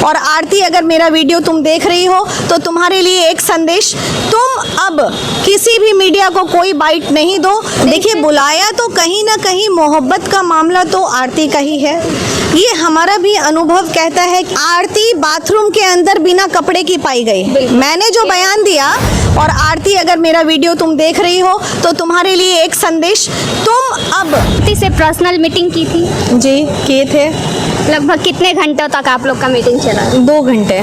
और आरती, अगर मेरा वीडियो तुम देख रही हो तो तुम्हारे लिए एक संदेश, तुम अब किसी भी मीडिया को कोई बाइट नहीं दो। देखिए, बुलाया तो कहीं ना कहीं मोहब्बत का मामला तो आरती का ही है। ये हमारा भी अनुभव कहता है कि आरती बाथरूम के अंदर बिना कपड़े की पाई गई। मैंने जो बयान दिया, और आरती, अगर मेरा वीडियो तुम देख रही हो तो तुम्हारे लिए एक संदेश, तुम अब आरती से पर्सनल मीटिंग की थी? जी किए थे। लगभग कितने घंटों तक आप लोग का मीटिंग चला? 2 घंटे।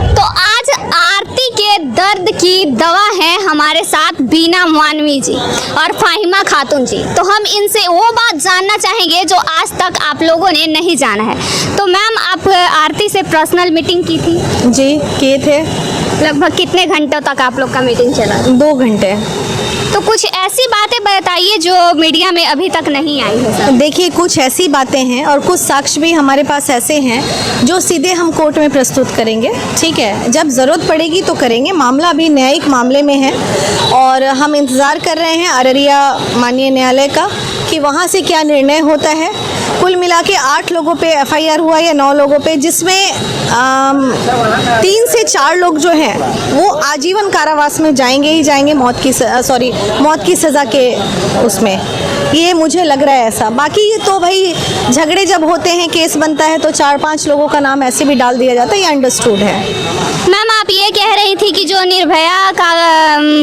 तो आज आरती के दर्द की दवा है हमारे साथ बीना मानवी जी और फाहिमा खातून जी। तो हम इनसे वो बात जानना चाहेंगे जो आज तक आप लोगों ने नहीं जाना है। तो मैम, आप आरती से पर्सनल मीटिंग की थी? जी किए थे। लगभग कितने घंटों तक आप लोग का मीटिंग चला? 2 घंटे। तो कुछ ऐसी बातें बताइए जो मीडिया में अभी तक नहीं आई है सर। देखिए, कुछ ऐसी बातें हैं और कुछ साक्ष्य भी हमारे पास ऐसे हैं जो सीधे हम कोर्ट में प्रस्तुत करेंगे। ठीक है, जब ज़रूरत पड़ेगी तो करेंगे। मामला अभी न्यायिक मामले में है और हम इंतज़ार कर रहे हैं अररिया माननीय न्यायालय का कि वहाँ से क्या निर्णय होता है। कुल मिला के 8 लोगों पे FIR हुआ या 9 लोगों पे, जिसमें 3 से 4 लोग जो हैं वो आजीवन कारावास में जाएंगे ही जाएंगे, मौत की सज़ा के उसमें। ये मुझे लग रहा है ऐसा। बाकी ये तो भाई झगड़े जब होते हैं, केस बनता है तो 4-5 लोगों का नाम ऐसे भी डाल दिया जाता है, ये अंडरस्टूड है। मैम, आप ये कह रही थी कि जो निर्भया का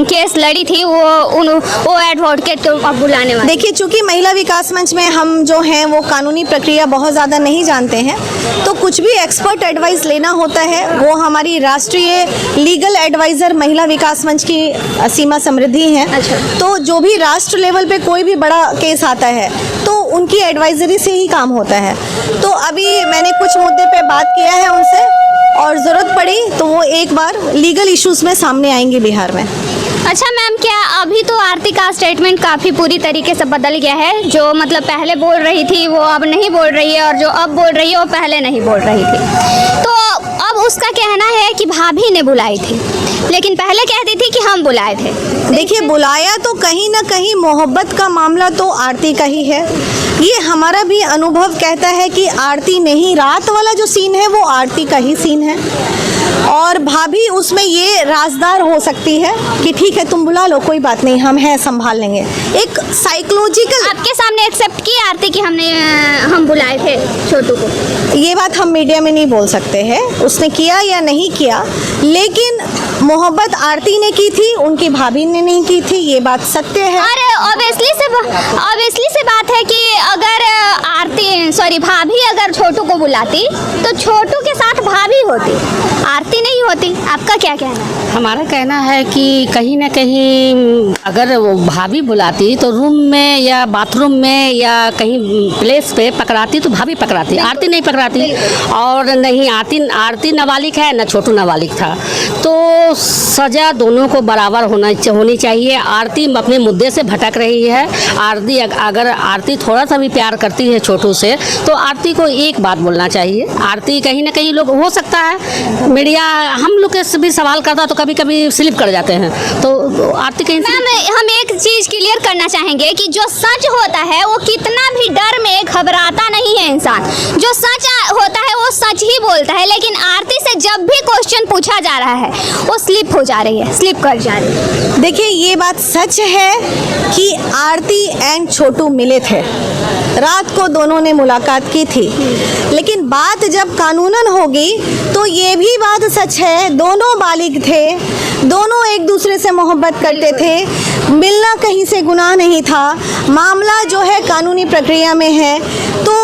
केस लड़ी थी वो एडवोकेट को अब बुलाने वाले। देखिए, चूंकि महिला विकास मंच में हम जो हैं वो कानूनी प्रक्रिया बहुत ज़्यादा नहीं जानते हैं, तो कुछ भी एक्सपर्ट एडवाइस लेना होता है वो हमारी राष्ट्रीय लीगल एडवाइज़र महिला विकास मंच की सीमा समृद्धि हैं। अच्छा। तो जो भी राष्ट्र लेवल पे कोई भी बड़ा केस आता है तो उनकी एडवाइजरी से ही काम होता है। तो अभी मैंने कुछ मुद्दे पे बात किया है उनसे, और ज़रूरत पड़ी तो वो एक बार लीगल इश्यूज़ में सामने आएंगे बिहार में। अच्छा मैम, क्या अभी तो आरती का स्टेटमेंट काफ़ी पूरी तरीके से बदल गया है? जो मतलब पहले बोल रही थी वो अब नहीं बोल रही है, और जो अब बोल रही है वो पहले नहीं बोल रही थी। तो अब उसका कहना है कि भाभी ने बुलाई थी, लेकिन पहले कहती थी कि हम बुलाए थे। देखिए, बुलाया तो कहीं ना कहीं मोहब्बत का मामला तो आरती का ही है। ये हमारा भी अनुभव कहता है कि आरती नहीं, रात वाला जो सीन है वो आरती का ही सीन है, और भाभी उसमें ये राजदार हो सकती है कि ठीक है तुम बुला लो, कोई बात नहीं, हम हैं, संभाल लेंगे। एक साइकोलॉजिकल, आपके सामने एक्सेप्ट की आरती कि हम बुलाए थे छोटू को? ये बात हम मीडिया में नहीं बोल सकते हैं उसने किया या नहीं किया, लेकिन मोहब्बत आरती ने की थी, उनकी भाभी ने नहीं की थी, ये बात सत्य है। और ऑब्वियसली से बात है कि अगर भाभी अगर छोटू को बुलाती तो छोटू के साथ भाभी होती, आरती नहीं होती। आपका क्या कहना है? हमारा कहना है कि कहीं ना कहीं अगर वो भाभी बुलाती तो रूम में या बाथरूम में या कहीं प्लेस पे पकड़ाती तो भाभी पकड़ाती, आरती नहीं पकड़ाती। और नहीं, आरती नाबालिग है, ना छोटू नाबालिग था, तो सज़ा दोनों को बराबर होनी चाहिए। आरती अपने मुद्दे से भटक रही है। अगर आरती थोड़ा सा भी प्यार करती है छोटू से तो आरती को एक बात बोलना चाहिए। आरती कहीं ना कहीं लोग, हो सकता है मीडिया हम लोग के भी सवाल करता तो कभी कभी स्लिप कर जाते हैं, तो आरती कहीं। मैम, हम एक चीज़ क्लियर करना चाहेंगे कि जो सच होता है वो कितना भी डर में घबराता नहीं है इंसान। जो सच होता है वो सच ही बोलता है, लेकिन आरती से जब भी क्वेश्चन पूछा जा रहा है वो स्लिप कर जा रही है। देखिए, ये बात सच है कि आरती एंड छोटू मिले थे, रात को दोनों ने मुलाकात की थी, लेकिन बात जब कानूनन होगी तो ये भी बात सच है, दोनों बालिग थे, दोनों एक दूसरे से मोहब्बत करते थे, मिलना कहीं से गुनाह नहीं था। मामला जो है कानूनी प्रक्रिया में है, तो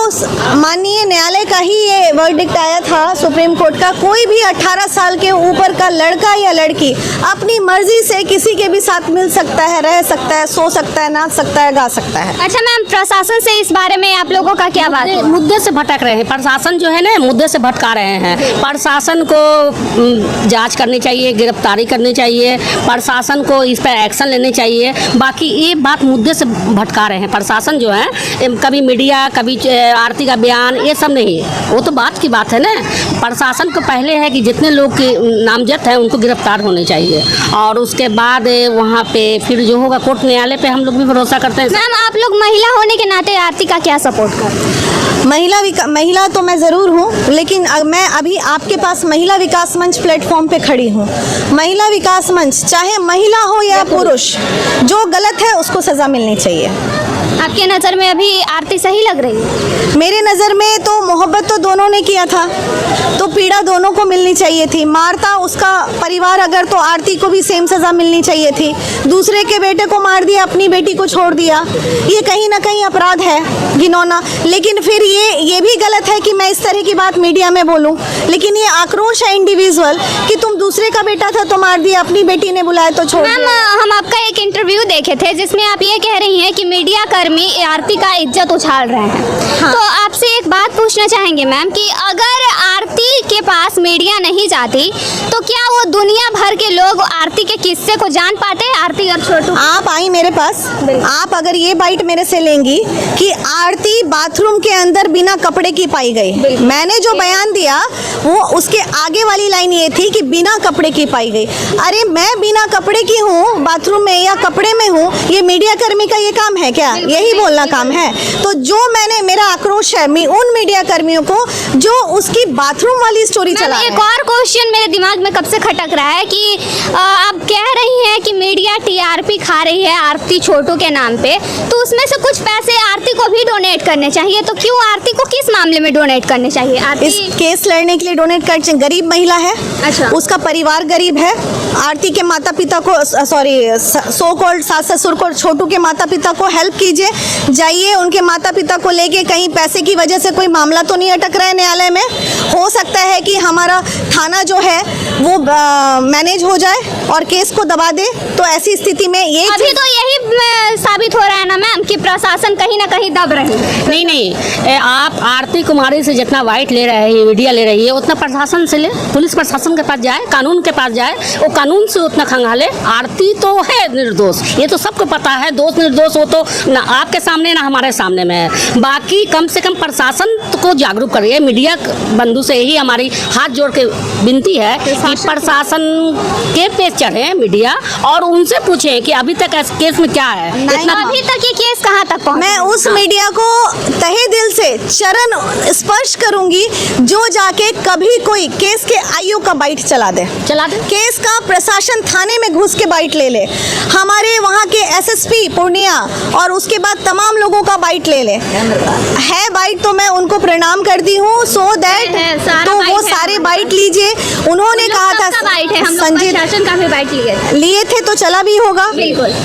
माननीय न्यायालय का ही ये वर्डिक्ट आया था सुप्रीम कोर्ट का, कोई भी 18 साल के ऊपर का लड़का या लड़की अपनी मर्जी से किसी के भी साथ मिल सकता है, रह सकता है, सो सकता है, नाच सकता है, गा सकता है। अच्छा मैम, प्रशासन से इस बारे में आप लोगों का क्या बात है? मुद्दे से भटक रहे हैं प्रशासन, जो है ना, मुद्दे से भटका रहे हैं। प्रशासन को जांच करनी चाहिए, गिरफ्तारी करनी चाहिए, प्रशासन को इस पर एक्शन लेने चाहिए। बाकी ये बात मुद्दे से भटका रहे हैं प्रशासन जो है, कभी मीडिया, कभी आरती का बयान, ये सब नहीं है, वो तो बात की बात है ना। प्रशासन को पहले है कि जितने लोग के नामजद हैं उनको गिरफ्तार होने चाहिए, और उसके बाद वहाँ पे फिर जो होगा कोर्ट न्यायालय पे हम लोग भी भरोसा करते हैं। मैम, आप लोग महिला होने के नाते आरती का क्या सपोर्ट करते हैं? महिला तो मैं ज़रूर हूँ, लेकिन मैं अभी आपके पास महिला विकास मंच प्लेटफॉर्म पे खड़ी हूँ। महिला विकास मंच, चाहे महिला हो या पुरुष, जो गलत है उसको सज़ा मिलनी चाहिए। आपके नज़र में अभी आरती सही लग रही है? मेरे नज़र में तो मोहब्बत तो दोनों ने किया था, तो पीड़ा दोनों को मिलनी चाहिए थी। मारता उसका परिवार अगर, तो आरती को भी सेम सज़ा मिलनी चाहिए थी। दूसरे के बेटे को मार दिया, अपनी बेटी को छोड़ दिया, ये कहीं ना कहीं अपराध है, घिनौना। लेकिन फिर ये भी गलत है कि मैं इस तरह की बात मीडिया में बोलूं। लेकिन ये आक्रोश है इंडिविजुअल कि तुम दूसरे का बेटा था तो मार दिया, अपनी बेटी ने बुलाया तो छोड़ मैम, दिया। हम आपका एक इंटरव्यू देखे थे जिसमें आप ये कह रही हैं कि मीडिया कर्मी आरती का इज्जत उछाल रहे हैं। हाँ। तो आपसे एक बात पूछना चाहेंगे मैम कि अगर आरती के पास मीडिया नहीं जाती तो क्या वो दुनिया भर के लोग आरती के किस्से को जान पाते? आरती और छोटू, आप आई मेरे पास, आप अगर ये बाइट मेरे से लेंगी कि आरती बाथरूम के अंदर बिना कपड़े की पाई गई, मैंने जो बयान दिया वो उसके आगे वाली लाइन ये थी कि बिना कपड़े की पाई गई। अरे मैं बिना कपड़े की हूँ बाथरूम में या कपड़े में हूँ, ये मीडिया कर्मी का ये काम है क्या? यही बोलना काम है? तो जो मेरा आक्रोश है उन मीडिया कर्मियों को जो उसकी बाथरूम वाली स्टोरी चला रहे हैं। एक और क्वेश्चन मेरे दिमाग में कब से खटक रहा है कि आप कह रही हैं कि मीडिया टीआरपी खा रही है आरती छोटू के नाम पे, तो उसमें से कुछ पैसे आरती को भी डोनेट करने चाहिए। तो क्यों आरती को किस मामले में डोनेट करने चाहिए? आरती इस केस लड़ने के लिए डोनेट कर, गरीब महिला है, अच्छा, उसका परिवार गरीब है। आरती के माता पिता को, सॉरी, सो कॉल्ड सास ससुर को, छोटू के माता पिता को हेल्प कीजिए, जाइए उनके माता पिता को लेके। कहीं पैसे की वजह से कोई मामला तो नहीं अटक रहा है न्यायालय में? हो सकता है कि हमारा थाना जो है वो मैनेज हो जाए और केस को दबा दे। तो ऐसी स्थिति में ये अभी तो यही साबित हो रहा है ना मैम कि प्रशासन कहीं ना कहीं दब रही है। नहीं, आप आरती कुमारी से जितना वाइट ले रहे हैं, मीडिया ले रही है, उतना प्रशासन से ले, पुलिस प्रशासन के पास जाए, कानून के पास जाए, वो कानून से उतना खंगाले। आरती तो है निर्दोष, ये तो सबको पता है। दोष निर्दोष हो तो ना आपके सामने ना हमारे सामने में है। बाकी कम से कम प्रशासन को जागरूक करिए। मीडिया बंधु से ही हमारी हाथ जोड़ के विनती है कि प्रशासन के पे चढ़े मीडिया और उनसे पूछें कि अभी तक इस केस में क्या है। अभी तक ये केस कहाँ तक पहुँचा? मैं उस मीडिया को तहे दिल से चरण स्पर्श करूंगी जो जाके कभी कोई केस के आईओ का बाइट चला दे। केस का प्रशासन थाने में घुस के बाइट ले ले, हमारे वहाँ के एसएसपी पूर्णिया और उसके बाद तमाम लोगों का बाइट ले ले। है बाइट तो मैं उनको प्रणाम करती हूँ। सो दैट तो वो सारे बाइट लीजिए। उन्होंने कहा था संजय शासन का भी बाइट लिए थे तो चला भी होगा,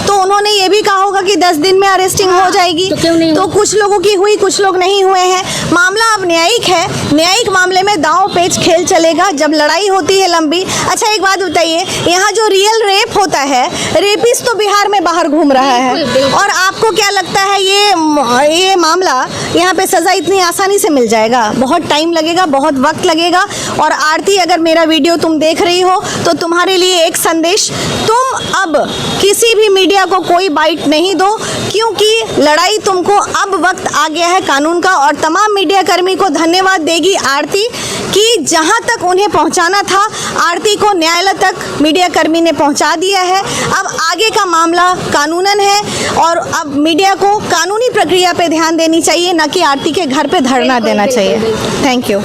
तो उन्होंने ये भी कहा होगा कि 10 दिन में अरेस्टिंग हो जाएगी। तो कुछ लोगों की हुई, कुछ लोग नहीं हुए हैं। मामला अब न्यायिक है, न्यायिक मामले में दांव पेच खेल चलेगा जब लड़ाई होती है लंबी। अच्छा एक बात बताइए, यहाँ जो रियल रेप होता है, रेपिस्ट तो बिहार में बाहर घूम रहा है, और आपको क्या लगता है ये मामला यहाँ पे सज़ा इतनी आसानी से मिल जाएगा? बहुत टाइम लगेगा, बहुत वक्त लगेगा। और आरती, अगर मेरा वीडियो तुम देख रही हो तो तुम्हारे लिए एक संदेश, तुम अब किसी भी मीडिया को कोई बाइट नहीं दो, क्योंकि लड़ाई तुमको अब वक्त आ गया है कानून का। और तमाम मीडिया कर्मी को धन्यवाद देगी आरती कि जहां तक उन्हें पहुंचाना था, आरती को न्यायालय तक मीडिया कर्मी ने पहुंचा दिया है। अब आगे का मामला कानूनन है और अब मीडिया को कानूनी प्रक्रिया पे ध्यान देनी चाहिए, न कि आरती के घर पे धरना देना चाहिए। Thank you.